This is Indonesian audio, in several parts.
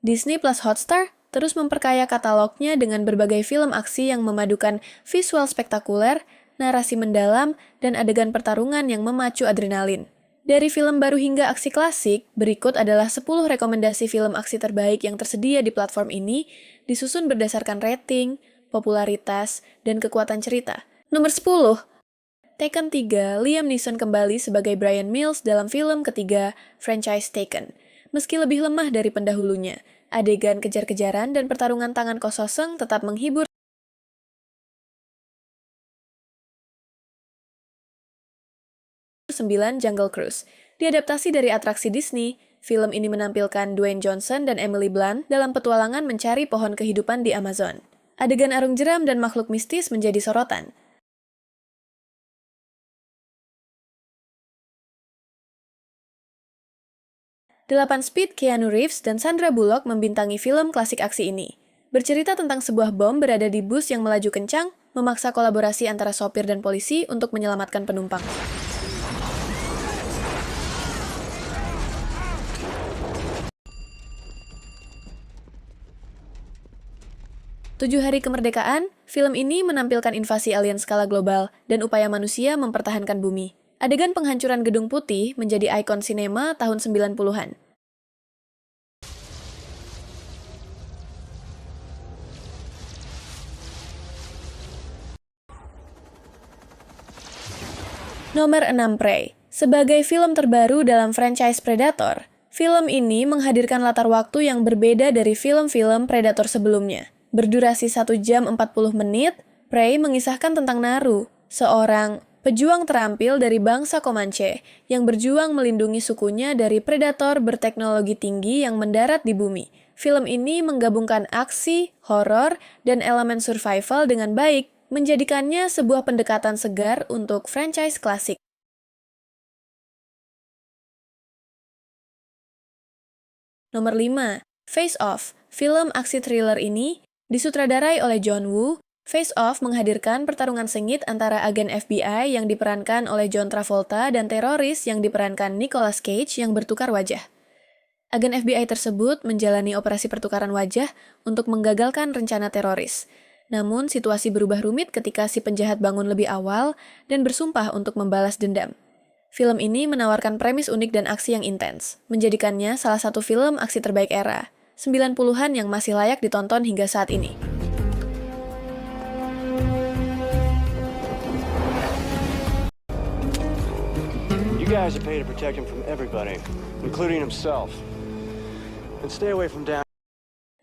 Disney Plus Hotstar terus memperkaya katalognya dengan berbagai film aksi yang memadukan visual spektakuler, narasi mendalam, dan adegan pertarungan yang memacu adrenalin. Dari film baru hingga aksi klasik, berikut adalah 10 rekomendasi film aksi terbaik yang tersedia di platform ini, disusun berdasarkan rating, popularitas, dan kekuatan cerita. Nomor 10. Taken 3, Liam Neeson kembali sebagai Bryan Mills dalam film ketiga franchise Taken. Meski lebih lemah dari pendahulunya, adegan kejar-kejaran dan pertarungan tangan kosong tetap menghibur. 9 Jungle Cruise. Diadaptasi dari atraksi Disney, film ini menampilkan Dwayne Johnson dan Emily Blunt dalam petualangan mencari pohon kehidupan di Amazon. Adegan arung jeram dan makhluk mistis menjadi sorotan. 8 Speed, Keanu Reeves dan Sandra Bullock membintangi film klasik aksi ini. Bercerita tentang sebuah bom berada di bus yang melaju kencang, memaksa kolaborasi antara sopir dan polisi untuk menyelamatkan penumpang. 7 Hari Kemerdekaan, film ini menampilkan invasi alien skala global dan upaya manusia mempertahankan bumi. Adegan penghancuran Gedung Putih menjadi ikon sinema tahun 90-an. Nomor 6 Prey. Sebagai film terbaru dalam franchise Predator, film ini menghadirkan latar waktu yang berbeda dari film-film Predator sebelumnya. Berdurasi 1 jam 40 menit, Prey mengisahkan tentang Naru, seorang pejuang terampil dari bangsa Comanche yang berjuang melindungi sukunya dari predator berteknologi tinggi yang mendarat di bumi. Film ini menggabungkan aksi, horor, dan elemen survival dengan baik, menjadikannya sebuah pendekatan segar untuk franchise klasik. Nomor 5. Face Off. Film aksi thriller ini disutradarai oleh John Woo. Face Off menghadirkan pertarungan sengit antara agen FBI yang diperankan oleh John Travolta dan teroris yang diperankan Nicolas Cage yang bertukar wajah. Agen FBI tersebut menjalani operasi pertukaran wajah untuk menggagalkan rencana teroris. Namun, situasi berubah rumit ketika si penjahat bangun lebih awal dan bersumpah untuk membalas dendam. Film ini menawarkan premis unik dan aksi yang intens, menjadikannya salah satu film aksi terbaik era 90-an yang masih layak ditonton hingga saat ini. You guys are paid to protect him from everybody, including himself. And stay away from down.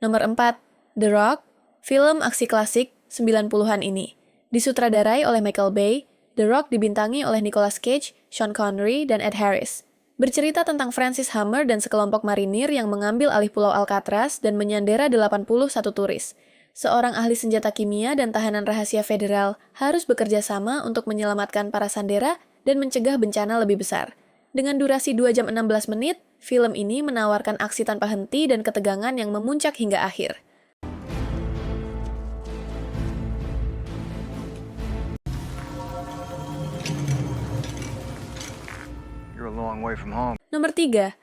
Nomor 4. The Rock. Film aksi klasik 90-an ini disutradarai oleh Michael Bay. The Rock dibintangi oleh Nicolas Cage, Sean Connery, dan Ed Harris. Bercerita tentang Francis Hammer dan sekelompok marinir yang mengambil alih Pulau Alcatraz dan menyandera 81 turis. Seorang ahli senjata kimia dan tahanan rahasia federal harus bekerja sama untuk menyelamatkan para sandera dan mencegah bencana lebih besar. Dengan durasi 2 jam 16 menit, film ini menawarkan aksi tanpa henti dan ketegangan yang memuncak hingga akhir. Nomor 3.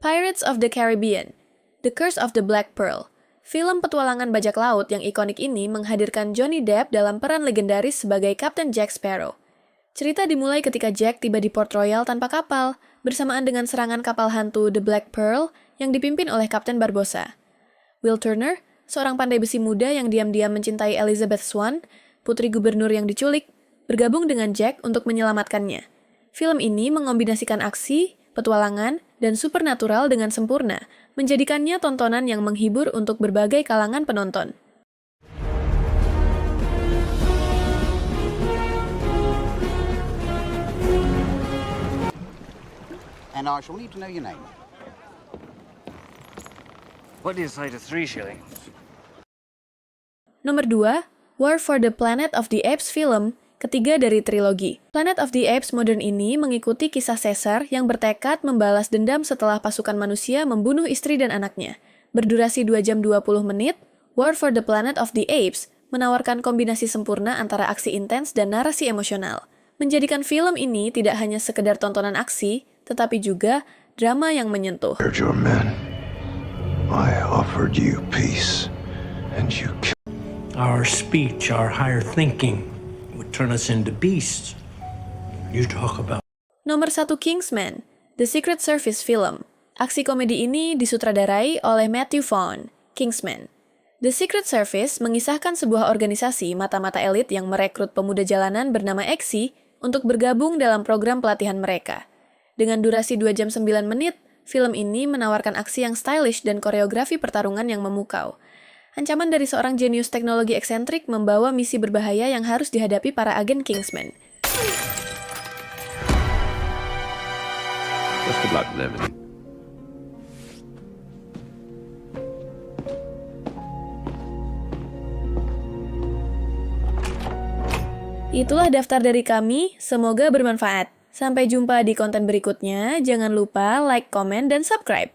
Pirates of the Caribbean. The Curse of the Black Pearl. Film petualangan bajak laut yang ikonik ini menghadirkan Johnny Depp dalam peran legendaris sebagai Kapten Jack Sparrow. Cerita dimulai ketika Jack tiba di Port Royal tanpa kapal, bersamaan dengan serangan kapal hantu The Black Pearl yang dipimpin oleh Kapten Barbossa. Will Turner, seorang pandai besi muda yang diam-diam mencintai Elizabeth Swann, putri gubernur yang diculik, bergabung dengan Jack untuk menyelamatkannya. Film ini mengombinasikan aksi, petualangan, dan supernatural dengan sempurna, menjadikannya tontonan yang menghibur untuk berbagai kalangan penonton. And I shall need to know your name. What do you say to 3 shillings? Nomor 2, War for the Planet of the Apes film, ketiga dari trilogi. Planet of the Apes modern ini mengikuti kisah Caesar yang bertekad membalas dendam setelah pasukan manusia membunuh istri dan anaknya. Berdurasi 2 jam 20 menit, War for the Planet of the Apes menawarkan kombinasi sempurna antara aksi intens dan narasi emosional, menjadikan film ini tidak hanya sekedar tontonan aksi, tetapi juga drama yang menyentuh. Your men, my offered you peace, and you Our speech, our higher thinking would turn us into beasts. You talk about Nomor 1 Kingsman, The Secret Service film. Aksi komedi ini disutradarai oleh Matthew Vaughn, Kingsman. The Secret Service mengisahkan sebuah organisasi mata-mata elit yang merekrut pemuda jalanan bernama Exi untuk bergabung dalam program pelatihan mereka. Dengan durasi 2 jam 9 menit, film ini menawarkan aksi yang stylish dan koreografi pertarungan yang memukau. Ancaman dari seorang jenius teknologi eksentrik membawa misi berbahaya yang harus dihadapi para agen Kingsman. Best of luck with everything. Itulah daftar dari kami, semoga bermanfaat. Sampai jumpa di konten berikutnya, jangan lupa like, komen, dan subscribe.